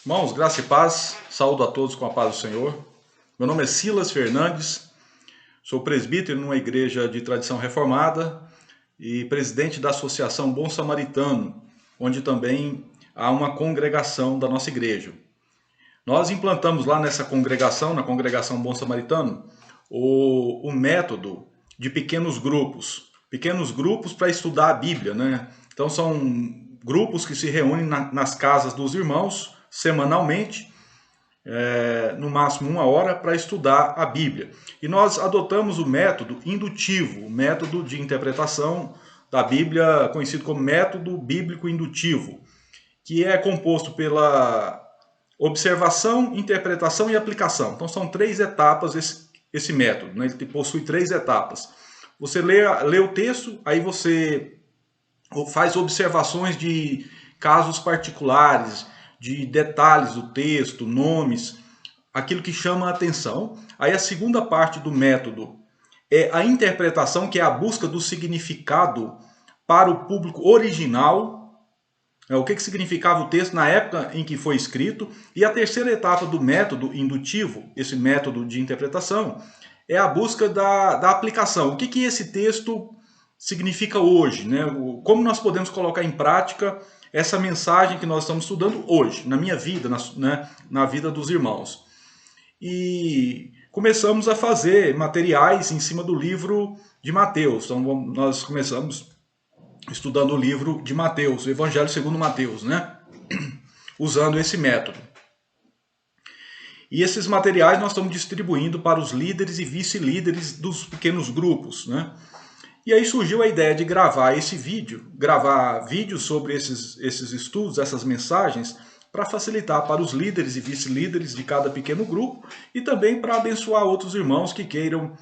Irmãos, graça e paz, saúdo a todos com a paz do Senhor. Meu nome é Silas Fernandes, sou presbítero numa igreja de tradição reformada e presidente da Associação Bom Samaritano, onde também há uma congregação da nossa igreja. Nós implantamos lá nessa congregação, na Congregação Bom Samaritano, o método de pequenos grupos para estudar a Bíblia, né? Então são grupos que se reúnem nas casas dos irmãos semanalmente, no máximo 1 hora, para estudar a Bíblia. E nós adotamos o método indutivo, o método de interpretação da Bíblia, conhecido como método bíblico indutivo, que é composto pela observação, interpretação e aplicação. Então são 3 etapas esse método, né? Ele possui 3 etapas. Você lê o texto, aí você faz observações de casos particulares, de detalhes do texto, nomes, aquilo que chama a atenção. Aí a segunda parte do método é a interpretação, que é a busca do significado para o público original, o que significava o texto na época em que foi escrito. E a terceira etapa do método indutivo, esse método de interpretação, é a busca da aplicação. O que esse texto significa hoje, né? Como nós podemos colocar em prática essa mensagem que nós estamos estudando hoje, na minha vida, na vida dos irmãos. E começamos a fazer materiais em cima do livro de Mateus. Então nós começamos estudando o livro de Mateus, o Evangelho segundo Mateus, né? Usando esse método. E esses materiais nós estamos distribuindo para os líderes e vice-líderes dos pequenos grupos, né? E aí surgiu a ideia de gravar vídeos sobre esses estudos, essas mensagens, para facilitar para os líderes e vice-líderes de cada pequeno grupo e também para abençoar outros irmãos que queiram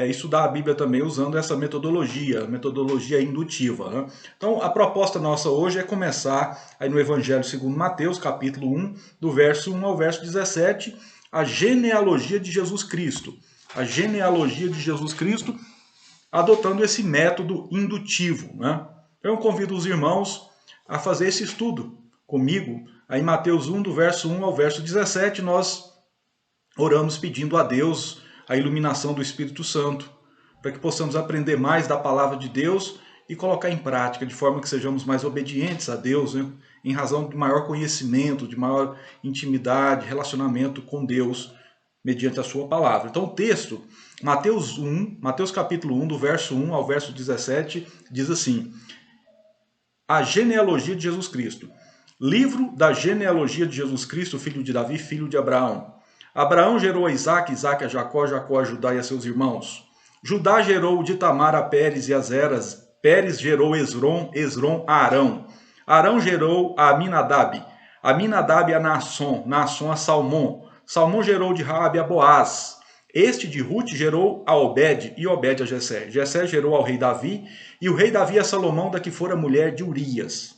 estudar a Bíblia também usando essa metodologia indutiva, né? Então a proposta nossa hoje é começar aí no Evangelho segundo Mateus, capítulo 1, do verso 1 ao verso 17, a genealogia de Jesus Cristo. A genealogia de Jesus Cristo, adotando esse método indutivo, né? Eu convido os irmãos a fazer esse estudo comigo. Aí em Mateus 1, do verso 1 ao verso 17, nós oramos pedindo a Deus a iluminação do Espírito Santo, para que possamos aprender mais da palavra de Deus e colocar em prática, de forma que sejamos mais obedientes a Deus, né? Em razão de maior conhecimento, de maior intimidade, relacionamento com Deus, mediante a sua palavra. Então o texto, Mateus capítulo 1, do verso 1 ao verso 17, diz assim: a genealogia de Jesus Cristo. Livro da genealogia de Jesus Cristo, filho de Davi, filho de Abraão. Abraão gerou a Isaque, Isaque a Jacó, Jacó a Judá e a seus irmãos. Judá gerou de Tamar a Pérez e a Zeras. Pérez gerou Esrom, Esrom a Arão. Arão gerou a Aminadab. Aminadab a Naasson, Naasson a Salmão. Salmão gerou de Raabe a Boaz. Este de Ruth gerou a Obed, e Obed a Jessé. Jessé gerou ao rei Davi, e o rei Davi a Salomão, da que fora mulher de Urias.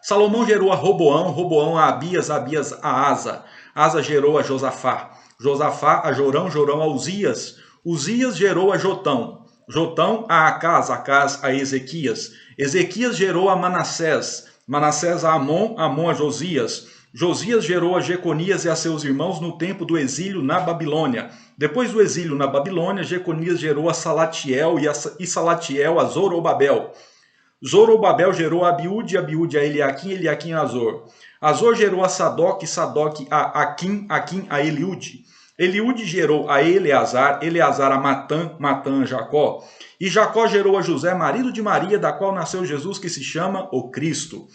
Salomão gerou a Roboão, Roboão a Abias, Abias a Asa. Asa gerou a Josafá, Josafá a Jorão, Jorão a Uzias. Uzias gerou a Jotão, Jotão a Acás, Acás a Ezequias. Ezequias gerou a Manassés, Manassés a Amon, Amon a Josias. Josias gerou a Jeconias e a seus irmãos no tempo do exílio na Babilônia. Depois do exílio na Babilônia, Jeconias gerou a Salatiel e Salatiel a Zorobabel. Zorobabel gerou a Abiúde, Abiúde a Eliaquim, Eliaquim a Azor. Azor gerou a Sadoc, Sadoc a Aquim, Aquim a Eliúde. Eliúde gerou a Eleazar, Eleazar a Matã, Matã a Jacó. E Jacó gerou a José, marido de Maria, da qual nasceu Jesus, que se chama o Cristo.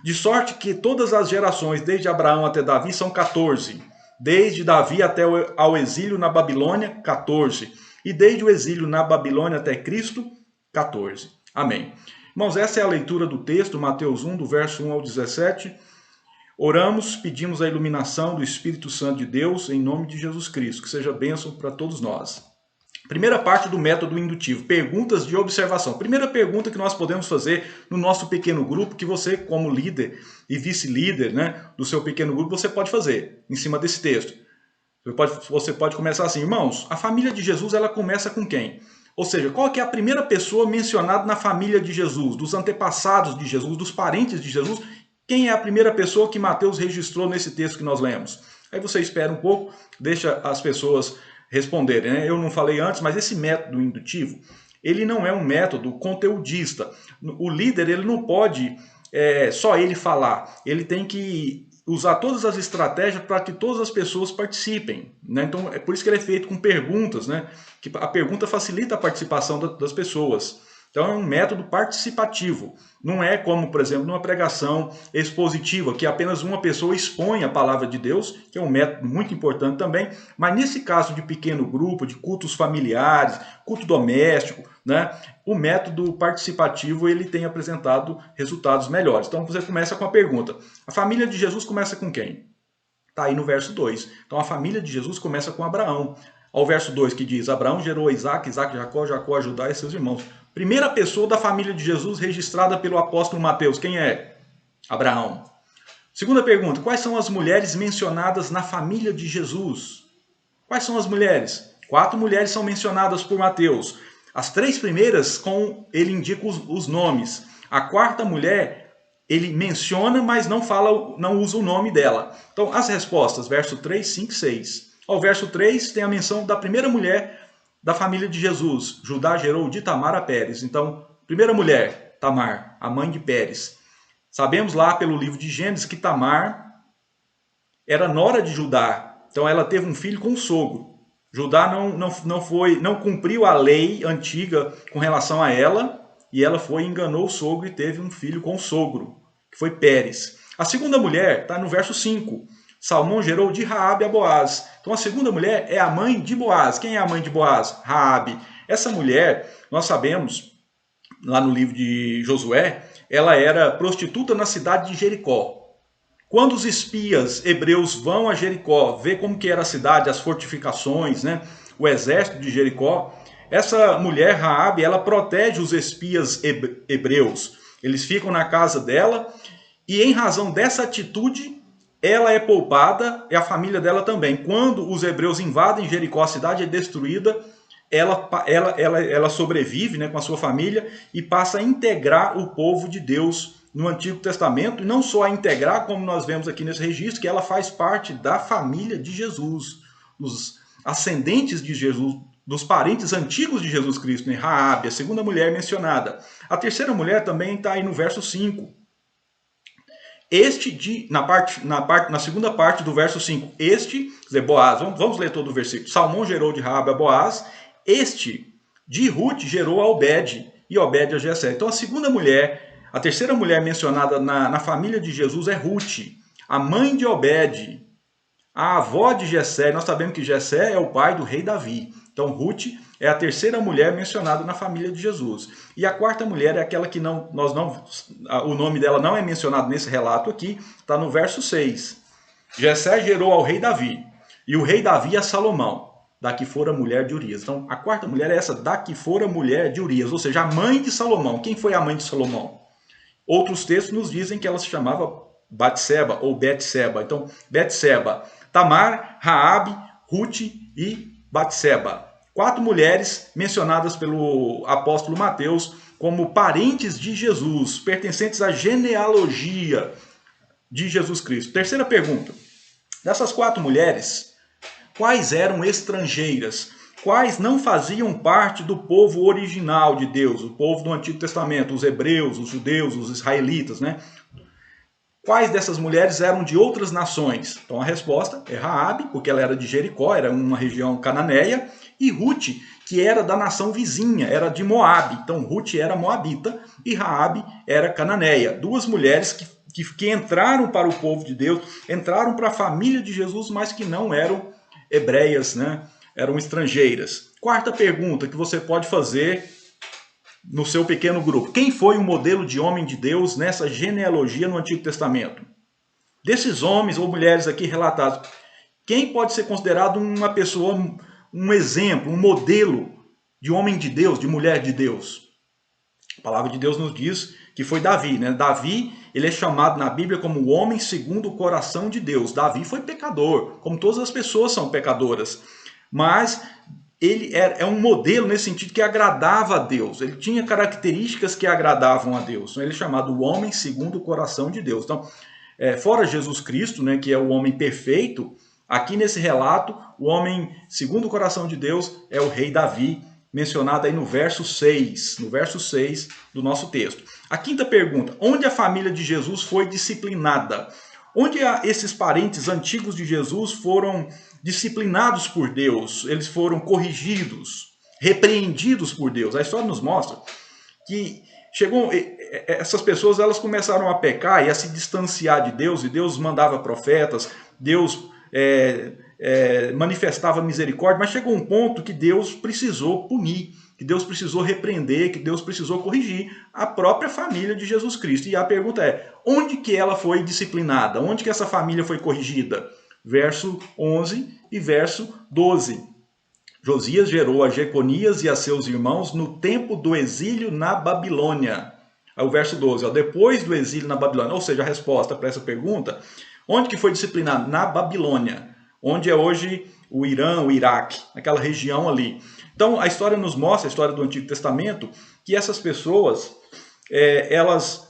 De sorte que todas as gerações, desde Abraão até Davi, são 14. Desde Davi até ao exílio na Babilônia, 14. E desde o exílio na Babilônia até Cristo, 14. Amém. Irmãos, essa é a leitura do texto, Mateus 1, do verso 1 ao 17. Oramos, pedimos a iluminação do Espírito Santo de Deus, em nome de Jesus Cristo. Que seja bênção para todos nós. Primeira parte do método indutivo, perguntas de observação. Primeira pergunta que nós podemos fazer no nosso pequeno grupo, que você, como líder e vice-líder, né, do seu pequeno grupo, você pode fazer em cima desse texto. Você pode começar assim: irmãos, a família de Jesus, ela começa com quem? Ou seja, qual que é a primeira pessoa mencionada na família de Jesus, dos antepassados de Jesus, dos parentes de Jesus? Quem é a primeira pessoa que Mateus registrou nesse texto que nós lemos? Aí você espera um pouco, deixa as pessoas responderem, né? Eu não falei antes, mas esse método indutivo, ele não é um método conteudista. O líder, ele não pode só ele falar, ele tem que usar todas as estratégias para que todas as pessoas participem, né? Então é por isso que ele é feito com perguntas, né? Que a pergunta facilita a participação das pessoas. Então é um método participativo. Não é como, por exemplo, numa pregação expositiva, que apenas uma pessoa expõe a palavra de Deus, que é um método muito importante também, mas nesse caso de pequeno grupo, de cultos familiares, culto doméstico, né, o método participativo ele tem apresentado resultados melhores. Então você começa com a pergunta: a família de Jesus começa com quem? Está aí no verso 2. Então a família de Jesus começa com Abraão. Ao verso 2 que diz: Abraão gerou Isaac, Isaac Jacó, Jacó a Judá e seus irmãos. Primeira pessoa da família de Jesus registrada pelo apóstolo Mateus. Quem é? Abraão. Segunda pergunta: quais são as mulheres mencionadas na família de Jesus? Quais são as mulheres? 4 mulheres são mencionadas por Mateus. As 3 primeiras, ele indica os nomes. A quarta mulher, ele menciona, mas não usa o nome dela. Então, as respostas, verso 3, 5, 6. Ao verso 3, tem a menção da primeira mulher da família de Jesus. Judá gerou de Tamar a Pérez. Então, primeira mulher, Tamar, a mãe de Pérez. Sabemos lá pelo livro de Gênesis que Tamar era nora de Judá. Então, ela teve um filho com o sogro. Judá não cumpriu a lei antiga com relação a ela, e ela enganou o sogro e teve um filho com o sogro, que foi Pérez. A segunda mulher está no verso 5. Salmão gerou de Raabe a Boaz. Então a segunda mulher é a mãe de Boaz. Quem é a mãe de Boaz? Raabe. Essa mulher, nós sabemos, lá no livro de Josué, ela era prostituta na cidade de Jericó. Quando os espias hebreus vão a Jericó, ver como que era a cidade, as fortificações, né, o exército de Jericó, essa mulher, Raabe, ela protege os espias hebreus. Eles ficam na casa dela e em razão dessa atitude, ela é poupada e a família dela também. Quando os hebreus invadem Jericó, a cidade é destruída, ela sobrevive, né, com a sua família e passa a integrar o povo de Deus no Antigo Testamento, e não só a integrar, como nós vemos aqui nesse registro, que ela faz parte da família de Jesus, dos ascendentes de Jesus, dos parentes antigos de Jesus Cristo, né? Raabe, a segunda mulher mencionada. A terceira mulher também está aí no verso 5. Na segunda parte do verso 5, quer dizer, Boaz, vamos ler todo o versículo. Salmão gerou de Raabe a Boaz, de Ruth gerou a Obed, e Obed a Jessé. Então a segunda mulher, a terceira mulher mencionada na família de Jesus é Ruth, a mãe de Obed, a avó de Jessé. Nós sabemos que Jessé é o pai do rei Davi. Então Ruth é a terceira mulher mencionada na família de Jesus. E a quarta mulher é aquela que o nome dela não é mencionado nesse relato aqui, está no verso 6. Jessé gerou ao rei Davi, e o rei Davi a Salomão, da que fora mulher de Urias. Então a quarta mulher é essa, da que fora mulher de Urias, ou seja, a mãe de Salomão. Quem foi a mãe de Salomão? Outros textos nos dizem que ela se chamava Batseba ou Betseba. Então, Betseba, Tamar, Raabe, Ruth e Batseba. 4 mulheres mencionadas pelo apóstolo Mateus como parentes de Jesus, pertencentes à genealogia de Jesus Cristo. Terceira pergunta. Dessas 4 mulheres, quais eram estrangeiras? Quais não faziam parte do povo original de Deus, o povo do Antigo Testamento, os hebreus, os judeus, os israelitas, né? Quais dessas mulheres eram de outras nações? Então a resposta é Raabe, porque ela era de Jericó, era uma região cananeia, e Ruth, que era da nação vizinha, era de Moabe. Então Ruth era moabita e Raabe era cananeia. 2 mulheres que entraram para o povo de Deus, entraram para a família de Jesus, mas que não eram hebreias, né? Eram estrangeiras. Quarta pergunta que você pode fazer no seu pequeno grupo. Quem foi o modelo de homem de Deus nessa genealogia no Antigo Testamento? Desses homens ou mulheres aqui relatados, quem pode ser considerado uma pessoa, um exemplo, um modelo de homem de Deus, de mulher de Deus? A palavra de Deus nos diz que foi Davi, né? Davi, ele é chamado na Bíblia como o homem segundo o coração de Deus. Davi foi pecador, como todas as pessoas são pecadoras. Mas é um modelo nesse sentido que agradava a Deus. Ele tinha características que agradavam a Deus. Então, ele é chamado o homem segundo o coração de Deus. Então, fora Jesus Cristo, né, que é o homem perfeito, aqui nesse relato, o homem segundo o coração de Deus é o rei Davi, mencionado aí no verso 6 do nosso texto. A quinta pergunta: onde a família de Jesus foi disciplinada? Onde esses parentes antigos de Jesus foram disciplinados por Deus? Eles foram corrigidos, repreendidos por Deus. A história nos mostra que essas pessoas, elas começaram a pecar e a se distanciar de Deus, e Deus mandava profetas, Deus manifestava misericórdia, mas chegou um ponto que Deus precisou punir, que Deus precisou repreender, que Deus precisou corrigir a própria família de Jesus Cristo. E a pergunta é: onde que ela foi disciplinada? Onde que essa família foi corrigida? Verso 11 e verso 12. Josias gerou a Jeconias e a seus irmãos no tempo do exílio na Babilônia. Aí o verso 12, depois do exílio na Babilônia. Ou seja, a resposta para essa pergunta: onde que foi disciplinado? Na Babilônia, onde é hoje o Irã, o Iraque, aquela região ali. Então, a história nos mostra, a história do Antigo Testamento, que essas pessoas, elas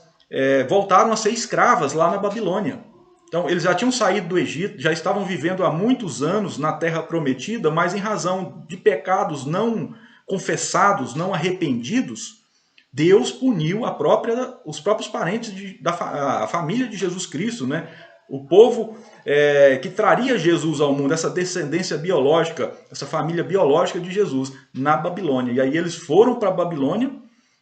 voltaram a ser escravas lá na Babilônia. Então, eles já tinham saído do Egito, já estavam vivendo há muitos anos na Terra Prometida, mas em razão de pecados não confessados, não arrependidos, Deus puniu os próprios parentes da família de Jesus Cristo, né? O povo que traria Jesus ao mundo, essa descendência biológica, essa família biológica de Jesus, na Babilônia. E aí eles foram para a Babilônia,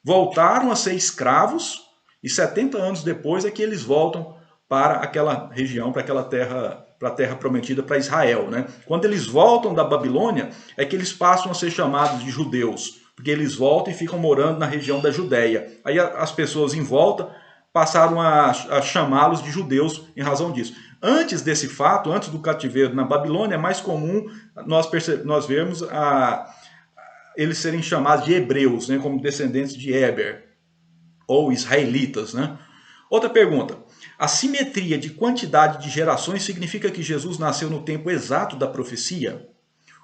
voltaram a ser escravos, e 70 anos depois é que eles voltam para aquela região, para aquela terra, para a terra prometida, para Israel, né? Quando eles voltam da Babilônia, é que eles passam a ser chamados de judeus, porque eles voltam e ficam morando na região da Judéia. Aí as pessoas em volta passaram a chamá-los de judeus em razão disso. Antes desse fato, antes do cativeiro na Babilônia, é mais comum nós vermos eles serem chamados de hebreus, né, como descendentes de Éber, ou israelitas, né? Outra pergunta: a simetria de quantidade de gerações significa que Jesus nasceu no tempo exato da profecia?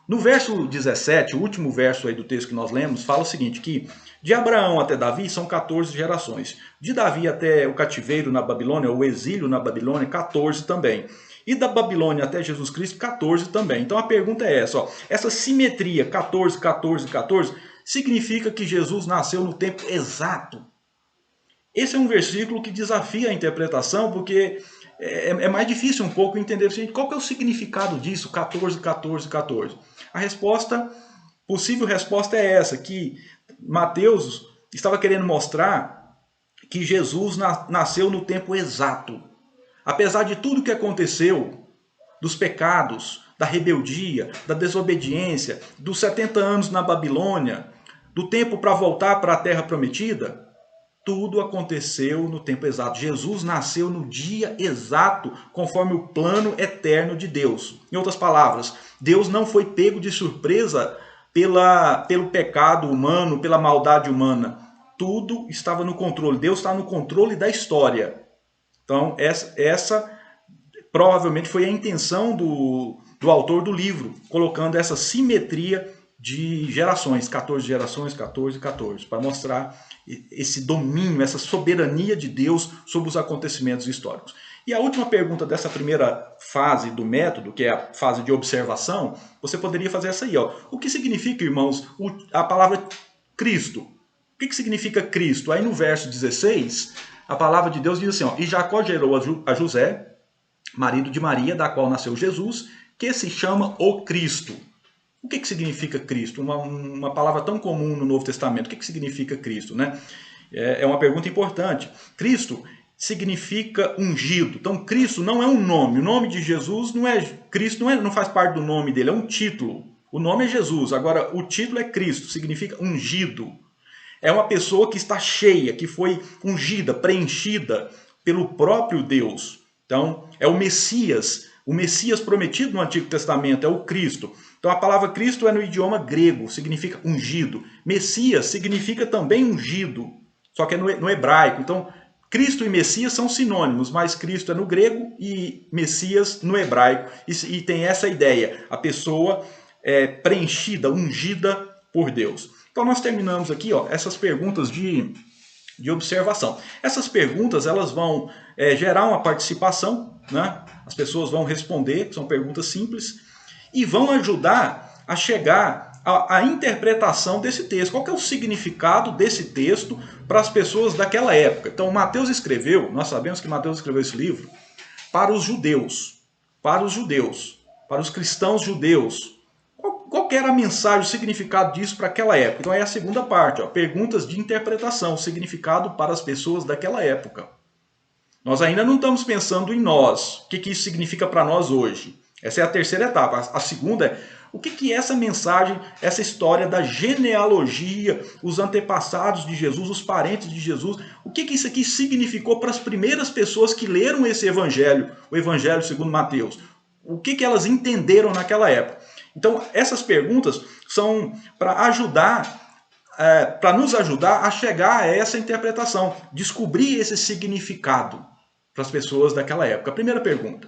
No verso 17, o último verso aí do texto que nós lemos, fala o seguinte, que de Abraão até Davi são 14 gerações. De Davi até o cativeiro na Babilônia, o exílio na Babilônia, 14 também. E da Babilônia até Jesus Cristo, 14 também. Então a pergunta é essa: essa simetria 14, 14, 14, significa que Jesus nasceu no tempo exato? Esse é um versículo que desafia a interpretação, porque é mais difícil um pouco entender qual que é o significado disso, 14, 14, 14. A possível resposta é essa, que Mateus estava querendo mostrar que Jesus nasceu no tempo exato. Apesar de tudo que aconteceu, dos pecados, da rebeldia, da desobediência, dos 70 anos na Babilônia, do tempo para voltar para a terra prometida, tudo aconteceu no tempo exato. Jesus nasceu no dia exato, conforme o plano eterno de Deus. Em outras palavras, Deus não foi pego de surpresa pelo pecado humano, pela maldade humana. Tudo estava no controle. Deus está no controle da história. Então, essa provavelmente foi a intenção do autor do livro, colocando essa simetria de gerações, 14 gerações, 14, 14, para mostrar esse domínio, essa soberania de Deus sobre os acontecimentos históricos. E a última pergunta dessa primeira fase do método, que é a fase de observação, você poderia fazer essa aí. O que significa, irmãos, a palavra Cristo? O que significa Cristo? Aí no verso 16, a palavra de Deus diz assim, e Jacó gerou a José, marido de Maria, da qual nasceu Jesus, que se chama o Cristo. O que significa Cristo? Uma palavra tão comum no Novo Testamento. O que significa Cristo, né? É uma pergunta importante. Cristo significa ungido. Então, Cristo não é um nome. O nome de Jesus não é... Cristo não faz parte do nome dele, é um título. O nome é Jesus. Agora, o título é Cristo, significa ungido. É uma pessoa que está cheia, que foi ungida, preenchida pelo próprio Deus. Então, é o Messias prometido no Antigo Testamento, é o Cristo. Então a palavra Cristo é no idioma grego, significa ungido. Messias significa também ungido, só que é no hebraico. Então Cristo e Messias são sinônimos, mas Cristo é no grego e Messias no hebraico. E tem essa ideia, a pessoa preenchida, ungida por Deus. Então nós terminamos aqui essas perguntas de observação. Essas perguntas elas vão gerar uma participação, né? As pessoas vão responder, são perguntas simples, e vão ajudar a chegar à interpretação desse texto. Qual que é o significado desse texto para as pessoas daquela época? Então Mateus escreveu, nós sabemos que Mateus escreveu esse livro para os judeus, para os cristãos judeus. Qual que era a mensagem, o significado disso para aquela época? Então é a segunda parte, perguntas de interpretação, o significado para as pessoas daquela época. Nós ainda não estamos pensando em nós, o que isso significa para nós hoje. Essa é a terceira etapa. A segunda é, o que essa mensagem, essa história da genealogia, os antepassados de Jesus, os parentes de Jesus, o que isso aqui significou para as primeiras pessoas que leram esse evangelho, o evangelho segundo Mateus? O que elas entenderam naquela época? Então, essas perguntas são para nos ajudar a chegar a essa interpretação, descobrir esse significado para as pessoas daquela época. A primeira pergunta: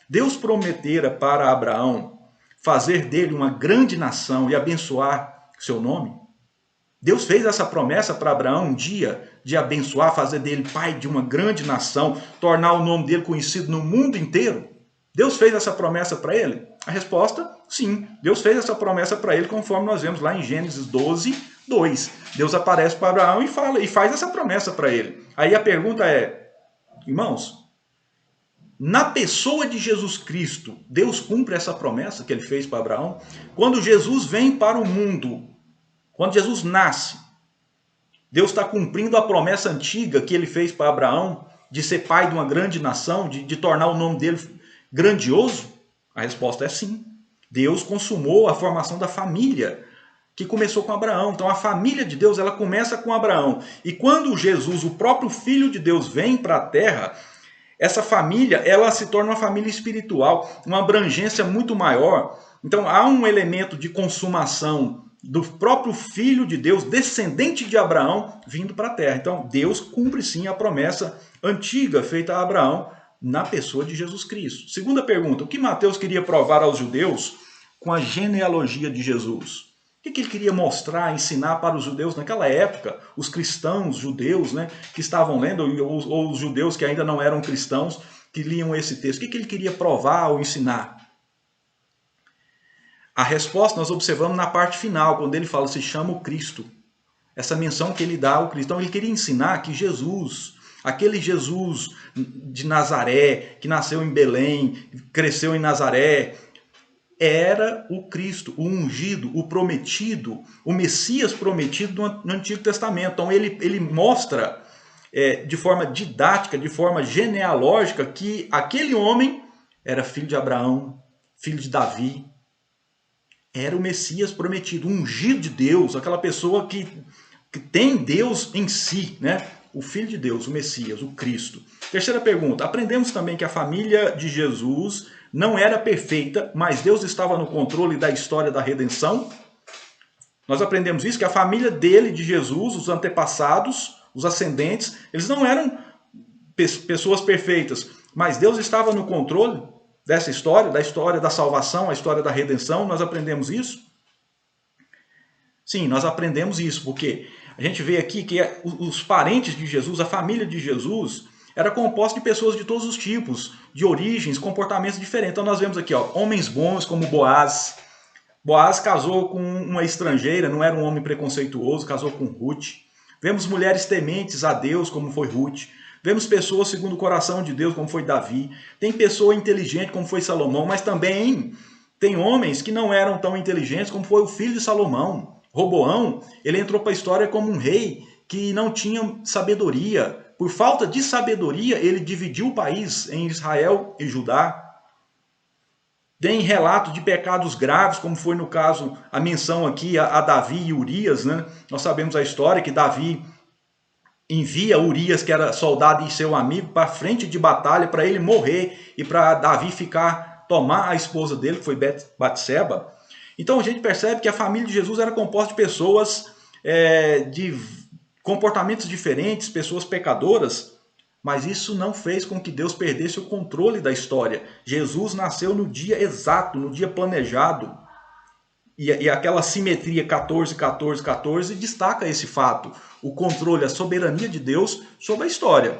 Deus prometera para Abraão fazer dele uma grande nação e abençoar seu nome? Deus fez essa promessa para Abraão um dia de abençoar, fazer dele pai de uma grande nação, tornar o nome dele conhecido no mundo inteiro? Deus fez essa promessa para ele? A resposta, sim. Deus fez essa promessa para ele, conforme nós vemos lá em Gênesis 12, 2. Deus aparece para Abraão e faz essa promessa para ele. Aí a pergunta é, irmãos, na pessoa de Jesus Cristo, Deus cumpre essa promessa que ele fez para Abraão? Quando Jesus vem para o mundo, quando Jesus nasce, Deus está cumprindo a promessa antiga que ele fez para Abraão de ser pai de uma grande nação, de tornar o nome dele grandioso? A resposta é sim. Deus consumou a formação da família que começou com Abraão. Então a família de Deus, ela começa com Abraão. E quando Jesus, o próprio Filho de Deus, vem para a terra, essa família, ela se torna uma família espiritual, uma abrangência muito maior. Então há um elemento de consumação do próprio Filho de Deus, descendente de Abraão, vindo para a terra. Então Deus cumpre sim a promessa antiga feita a Abraão na pessoa de Jesus Cristo. Segunda pergunta: o que Mateus queria provar aos judeus com a genealogia de Jesus? O que ele queria mostrar, ensinar para os judeus naquela época, os cristãos judeus, né, que estavam lendo, ou os judeus que ainda não eram cristãos, que liam esse texto? O que ele queria provar ou ensinar? A resposta nós observamos na parte final, quando ele fala, se chama o Cristo. Essa menção que ele dá ao Cristo. Então ele queria ensinar que Jesus, aquele Jesus de Nazaré, que nasceu em Belém, cresceu em Nazaré, era o Cristo, o ungido, o prometido, o Messias prometido no Antigo Testamento. Então ele mostra de forma didática, de forma genealógica, que aquele homem era filho de Abraão, filho de Davi, era o Messias prometido, o ungido de Deus, aquela pessoa que tem Deus em si, né? O Filho de Deus, o Messias, o Cristo. Terceira pergunta: aprendemos também que a família de Jesus não era perfeita, mas Deus estava no controle da história da redenção. Nós aprendemos isso, que a família dele, de Jesus, os antepassados, os ascendentes, eles não eram pessoas perfeitas, mas Deus estava no controle dessa história, da história da salvação, a história da redenção. Nós aprendemos isso? Sim, nós aprendemos isso, porque a gente vê aqui que os parentes de Jesus, a família de Jesus, era composta de pessoas de todos os tipos, de origens, comportamentos diferentes. Então nós vemos aqui, homens bons como Boaz. Boaz casou com uma estrangeira, não era um homem preconceituoso, casou com Ruth. Vemos mulheres tementes a Deus, como foi Ruth. Vemos pessoas segundo o coração de Deus, como foi Davi. Tem pessoa inteligente, como foi Salomão, mas também tem homens que não eram tão inteligentes, como foi o filho de Salomão. Roboão, ele entrou para a história como um rei que não tinha sabedoria. Por falta de sabedoria, ele dividiu o país em Israel e Judá. Tem relato de pecados graves, como foi no caso, a menção aqui a Davi e Urias, né? Nós sabemos a história que Davi envia Urias, que era soldado e seu amigo, para frente de batalha, para ele morrer e para Davi tomar a esposa dele, que foi Batseba. Então a gente percebe que a família de Jesus era composta de pessoas de comportamentos diferentes, pessoas pecadoras, mas isso não fez com que Deus perdesse o controle da história. Jesus nasceu no dia exato, no dia planejado. e aquela simetria 14, 14, 14 destaca esse fato, o controle, a soberania de Deus sobre a história.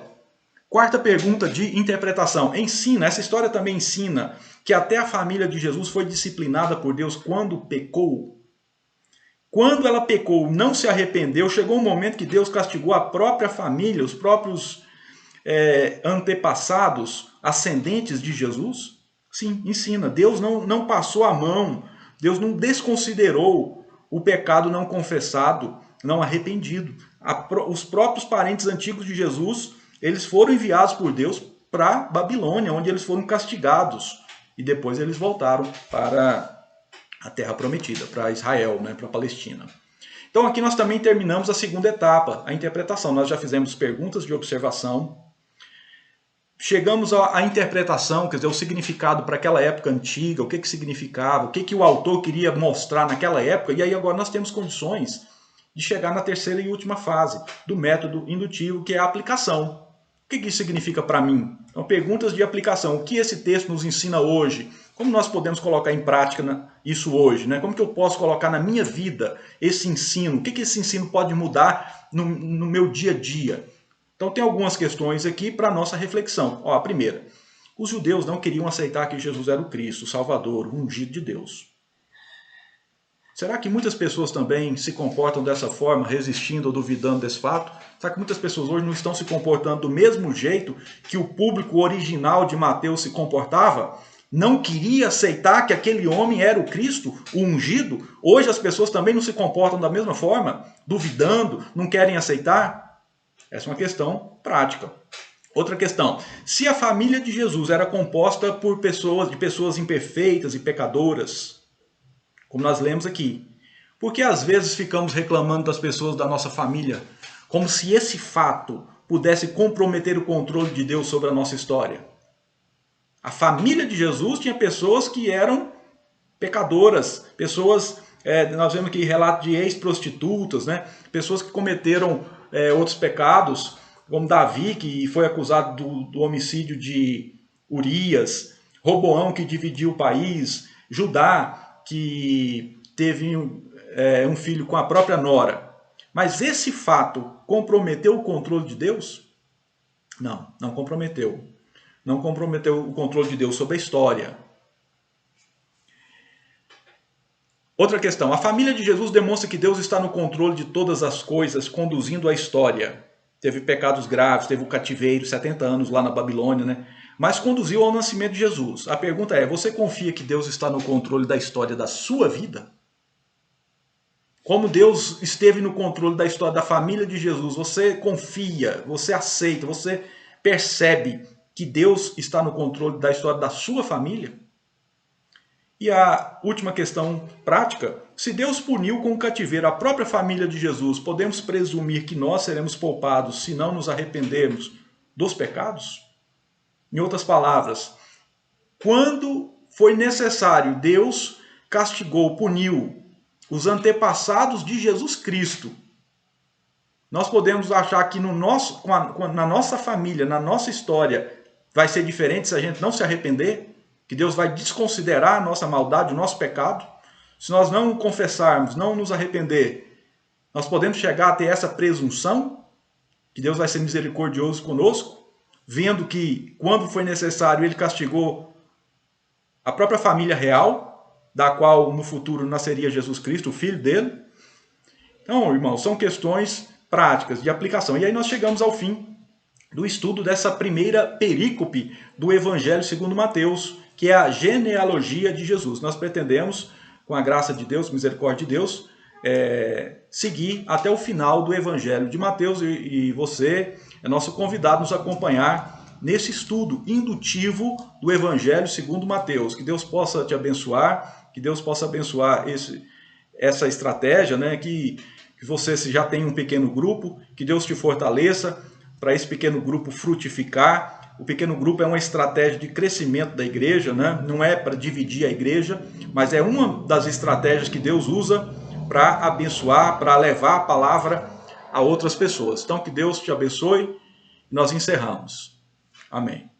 Quarta pergunta de interpretação. Essa história também ensina que até a família de Jesus foi disciplinada por Deus quando pecou. Quando ela pecou, não se arrependeu, chegou um momento que Deus castigou a própria família, os próprios antepassados, ascendentes de Jesus? Sim, ensina. Deus não passou a mão, Deus não desconsiderou o pecado não confessado, não arrependido. Os próprios parentes antigos de Jesus, eles foram enviados por Deus para Babilônia, onde eles foram castigados. E depois eles voltaram para a Terra Prometida, para Israel, né, para a Palestina. Então aqui nós também terminamos a segunda etapa, a interpretação. Nós já fizemos perguntas de observação, chegamos à interpretação, quer dizer, o significado para aquela época antiga, o que significava, o que o autor queria mostrar naquela época, e aí agora nós temos condições de chegar na terceira e última fase do método indutivo, que é a aplicação. O que isso significa para mim? Então, perguntas de aplicação. O que esse texto nos ensina hoje? Como nós podemos colocar em prática isso hoje? Né? Como que eu posso colocar na minha vida esse ensino? O que esse ensino pode mudar no meu dia a dia? Então tem algumas questões aqui para a nossa reflexão. A primeira, os judeus não queriam aceitar que Jesus era o Cristo, o Salvador, o ungido de Deus. Será que muitas pessoas também se comportam dessa forma, resistindo ou duvidando desse fato? Será que muitas pessoas hoje não estão se comportando do mesmo jeito que o público original de Mateus se comportava? Não queria aceitar que aquele homem era o Cristo, o ungido? Hoje as pessoas também não se comportam da mesma forma, duvidando, não querem aceitar? Essa é uma questão prática. Outra questão, se a família de Jesus era composta por pessoas imperfeitas e pecadoras, como nós lemos aqui, por que às vezes ficamos reclamando das pessoas da nossa família, como se esse fato pudesse comprometer o controle de Deus sobre a nossa história? A família de Jesus tinha pessoas que eram pecadoras, pessoas, nós vemos aqui relato de ex-prostitutas, né? Pessoas que cometeram outros pecados, como Davi, que foi acusado do homicídio de Urias, Roboão, que dividiu o país, Judá, que teve um filho com a própria nora. Mas esse fato comprometeu o controle de Deus? Não, não comprometeu. Não comprometeu o controle de Deus sobre a história. Outra questão, a família de Jesus demonstra que Deus está no controle de todas as coisas, conduzindo a história. Teve pecados graves, teve o cativeiro, 70 anos lá na Babilônia, né? Mas conduziu ao nascimento de Jesus. A pergunta é, você confia que Deus está no controle da história da sua vida? Como Deus esteve no controle da história da família de Jesus, você confia, você aceita, você percebe que Deus está no controle da história da sua família? E a última questão prática, se Deus puniu com o cativeiro a própria família de Jesus, podemos presumir que nós seremos poupados se não nos arrependermos dos pecados? Em outras palavras, quando foi necessário, Deus castigou, puniu os antepassados de Jesus Cristo. Nós podemos achar que na nossa família, na nossa história, vai ser diferente se a gente não se arrepender? Que Deus vai desconsiderar a nossa maldade, o nosso pecado? Se nós não confessarmos, não nos arrepender, nós podemos chegar a ter essa presunção? Que Deus vai ser misericordioso conosco? Vendo que, quando foi necessário, Ele castigou a própria família real, da qual no futuro nasceria Jesus Cristo, o Filho dele? Então, irmãos, são questões práticas de aplicação. E aí nós chegamos ao fim do estudo dessa primeira perícope do Evangelho segundo Mateus, que é a genealogia de Jesus. Nós pretendemos, com a graça de Deus, misericórdia de Deus, seguir até o final do Evangelho de Mateus, e você é nosso convidado a nos acompanhar nesse estudo indutivo do Evangelho segundo Mateus. Que Deus possa te abençoar, que Deus possa abençoar essa estratégia, né? Que você, se já tem um pequeno grupo, que Deus te fortaleça para esse pequeno grupo frutificar. O pequeno grupo é uma estratégia de crescimento da igreja, né? Não é para dividir a igreja, mas é uma das estratégias que Deus usa para abençoar, para levar a palavra a outras pessoas. Então, que Deus te abençoe. Nós encerramos. Amém.